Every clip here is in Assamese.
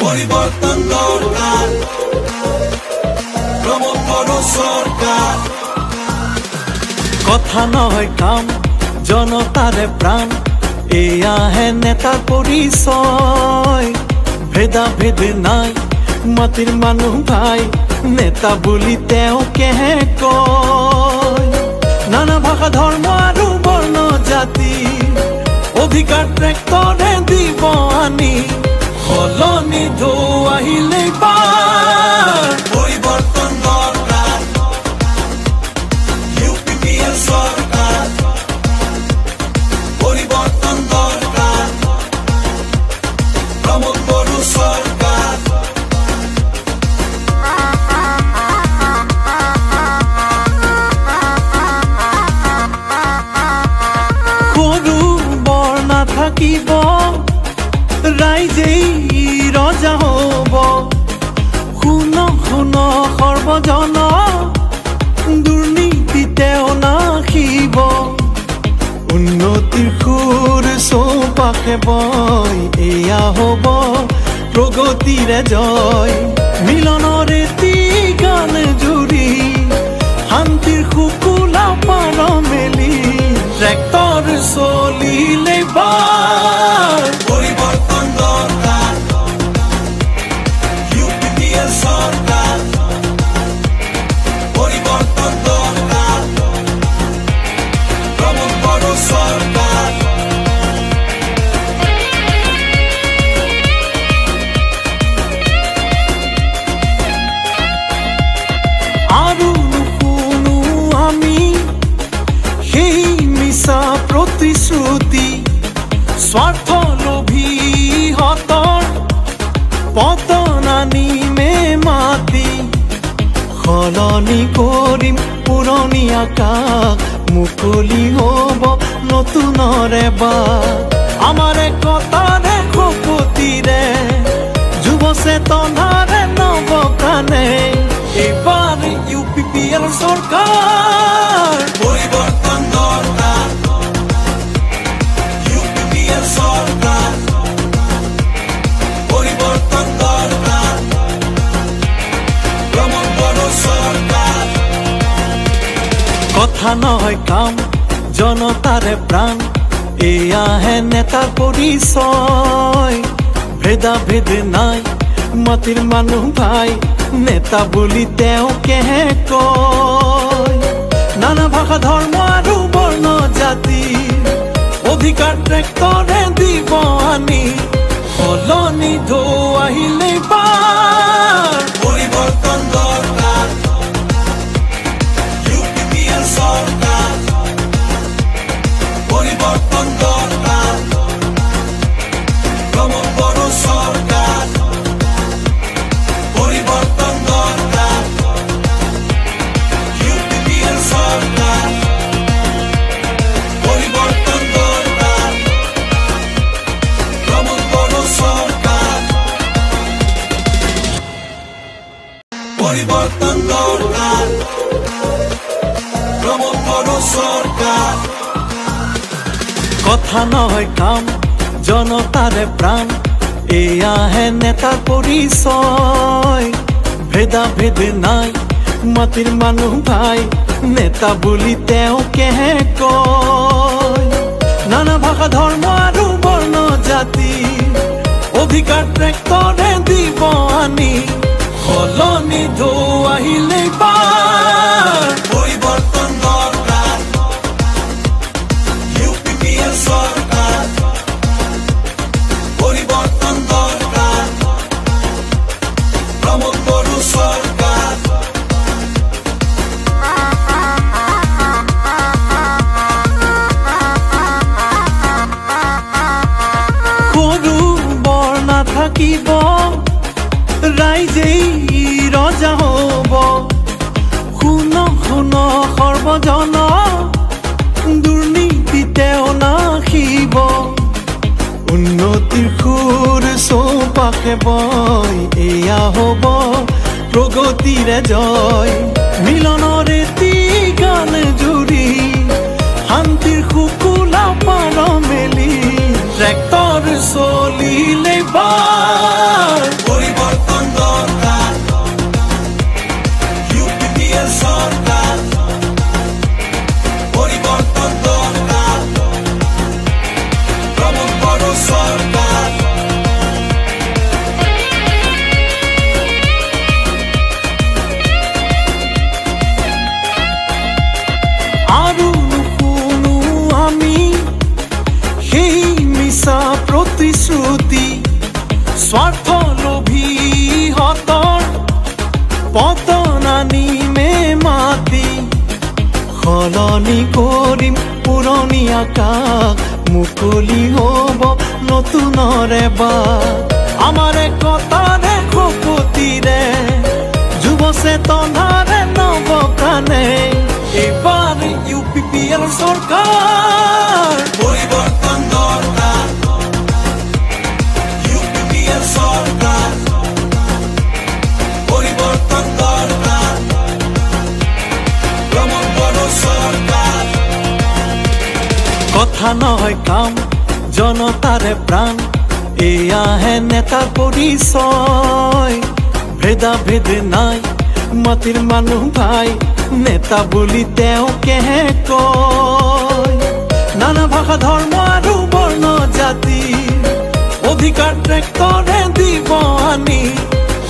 পরিবর্তন দরকার, প্রমোদ বড় সরকার। কথা নয় কাম, জনতারে প্রাণ, এয়া হে নেতার পরিচয়। ভেদা ভেদ নাই, মাটির মানুহ ভাই, নেতা বুলি তেওঁ কেহে কয়। নানা ভাষা ধৰ্ম আৰু বৰ্ণ জাতি, অধিকাৰ ট্ৰেক্টৰে দিব আনি, সলনি ঢৌ আহিলে পাৰ। পৰিবৰ্তন দৰকাৰ, ইউপিপিএল সৰকাৰ। পৰিবৰ্তন দৰকাৰ, প্ৰমোদ বড় সৰকাৰ। সৰু বৰ নাথাকিব, ৰাইজেই ৰজা হ'ব। শুন শুন সৰ্বজন, দুৰ্নীতি তেওঁ নাখিব। উন্নতিৰ সুৰ চৌপাশে বয়, এয়া হ'ব প্ৰগতিৰে জয়। মিলনৰে গান জুৰি, শান্তিৰ শুকুলা পাৰ মেলি, ট্ৰেক্টৰ চলিলে বাৰ। পৰিবৰ্তন দৰকাৰ, ইউপিপিএল সৰকাৰ। পৰিবৰ্তন দৰকাৰ, প্ৰমোদ বড় সৰকাৰ। আৰু নুশুনো আমি সেই মিছা প্ৰতিশ্ৰুতি, স্বাৰ্থ লোভী হতৰ পতন আনিমে মাতি। সলনি কৰিম পুৰণি আকাশ, মুকলি হ'ব নতুনৰে বাট। আমাৰ একতাৰে শপতিৰে, যুৱ চেতনাৰে নৱপ্ৰাণে, এইবাৰ ইউপিপিএল সরকার। পরিবর্তন দরকার, ইউপিপিএল সরকার। পরিবর্তন দরকার, প্রমোদ বড় সরকার। কথা নয় কাম, জনতারে প্রাণ, এয়া হে নেতার পরিচয়। ভেদা ভেদ নাই, মাটির মানুহ ভাই, নেতা বুলি তেওঁ কেহে কয়। নানা ভাষা ধৰ্ম আৰু বৰ্ণ জাতি, অধিকাৰ ট্ৰেক্টৰে দিব আনি, সলনি ঢৌ আহিলে পাৰ। পরিবর্তন দরকার, ইউপিপিএল সরকার। পরিবর্তন দরকার, প্রমোদ বড় সরকার। পরিবর্তন দরকার, ইউপিপিএল সরকার। পরিবর্তন দরকার, প্রমোদ বড় সরকার। পরিবর্তন দরকার, প্রমোদ বড় সরকার। কথা নয় কাম, জনতারে প্রাণ, এয়া হে নেতার পরিচয়। ভেদা ভেদ নাই, মাটির মানুহ ভাই, নেতা বুলি তেওঁ কেহে কয়। নানা ভাষা ধৰ্ম আৰু বৰ্ণ জাতি, অধিকাৰ ট্ৰেক্টৰে দিব আনি, সলনি ঢৌ আহিলে পাৰ। পৰিবৰ্তন দৰকাৰ, ইউপিপিএল সৰকাৰ। পৰিবৰ্তন দৰকাৰ, প্ৰমোদ বড় সৰকাৰ। সৰু বৰ নাথাকিব, ৰাইজেই ৰজা হ'ব। শুন শুন সৰ্বজন, দুৰ্নীতি তেওঁ নাখিব। উন্নতিৰ সুৰ চৌপাশে বয়, এয়া হ'ব প্ৰগতিৰে জয়। মিলনৰে গান জুৰি, শান্তিৰ শুকুলা পাৰ মেলি, ট্ৰেক্টৰ চলিলে বাৰ। স্বাৰ্থলোভী হতৰ পতন আনিমে মাতি সলনি কৰিম পুৰণি আকাশ মুকলি হ'ব নতুনৰে বাট আমাৰ একতাৰে শপতিৰে যুৱ চেতনাৰে নৱপ্ৰাণে এইবাৰ UPPL চৰকাৰ পৰিবৰ্তন দৰকাৰ UPPL সৰকাৰ পৰিবৰ্তন দৰকাৰ প্ৰমোদ বড় সৰকাৰ কথা নহয় কাম জনতাৰে প্ৰাণ এয়াহে নেতাৰ পৰিচয় ভেদাভেদ নাই মাটিৰ মানুহ ভাই নেতা বুলি তেওঁকেহে কয় নানা ভাষা ধৰ্ম আৰু বৰ্ণ জাতি অধিকাৰ ট্ৰেক্টৰে দিব আনি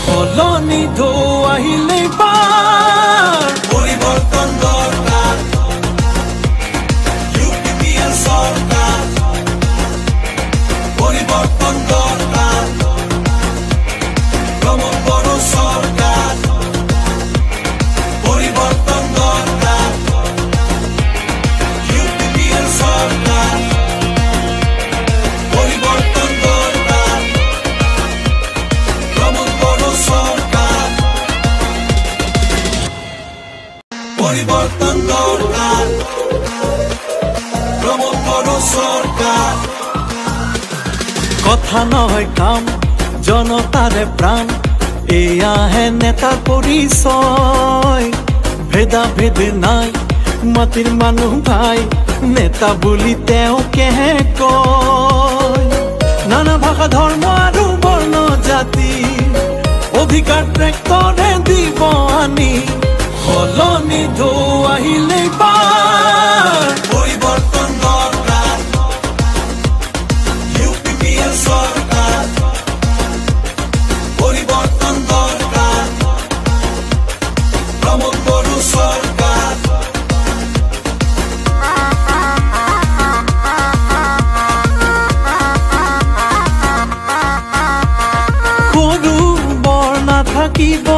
সলনি ঢৌ আহিলে বাৰ পরিবর্তন দরকার UPPL সরকার পরিবর্তন দরকার প্রমোদ বড় সরকার পরিবর্তন দরকার UPPL সরকার পরিবর্তন দরকার প্রমোদ বড় সরকার পরিবর্তন দরকার প্রমোদ বড় সরকার কথা নহয় কাম জনতাৰে প্ৰাণ এয়াহে নেতাৰ পৰিচয় ভেদাভেদ নাই মাটিৰ মানুহ ভাই নেতা বুলি তেওঁকেহে কয় নানা ভাষা ধৰ্ম আৰু বৰ্ণ জাতি অধিকাৰ ট্ৰেক্টৰে দিব আনি সলনি ঢৌ আহিলে বাৰ পৰিবৰ্তন দৰকাৰ UPPL সৰকাৰ পৰিবৰ্তন দৰকাৰ প্ৰমোদ বড় সৰকাৰ সৰু বৰ নাথাকিব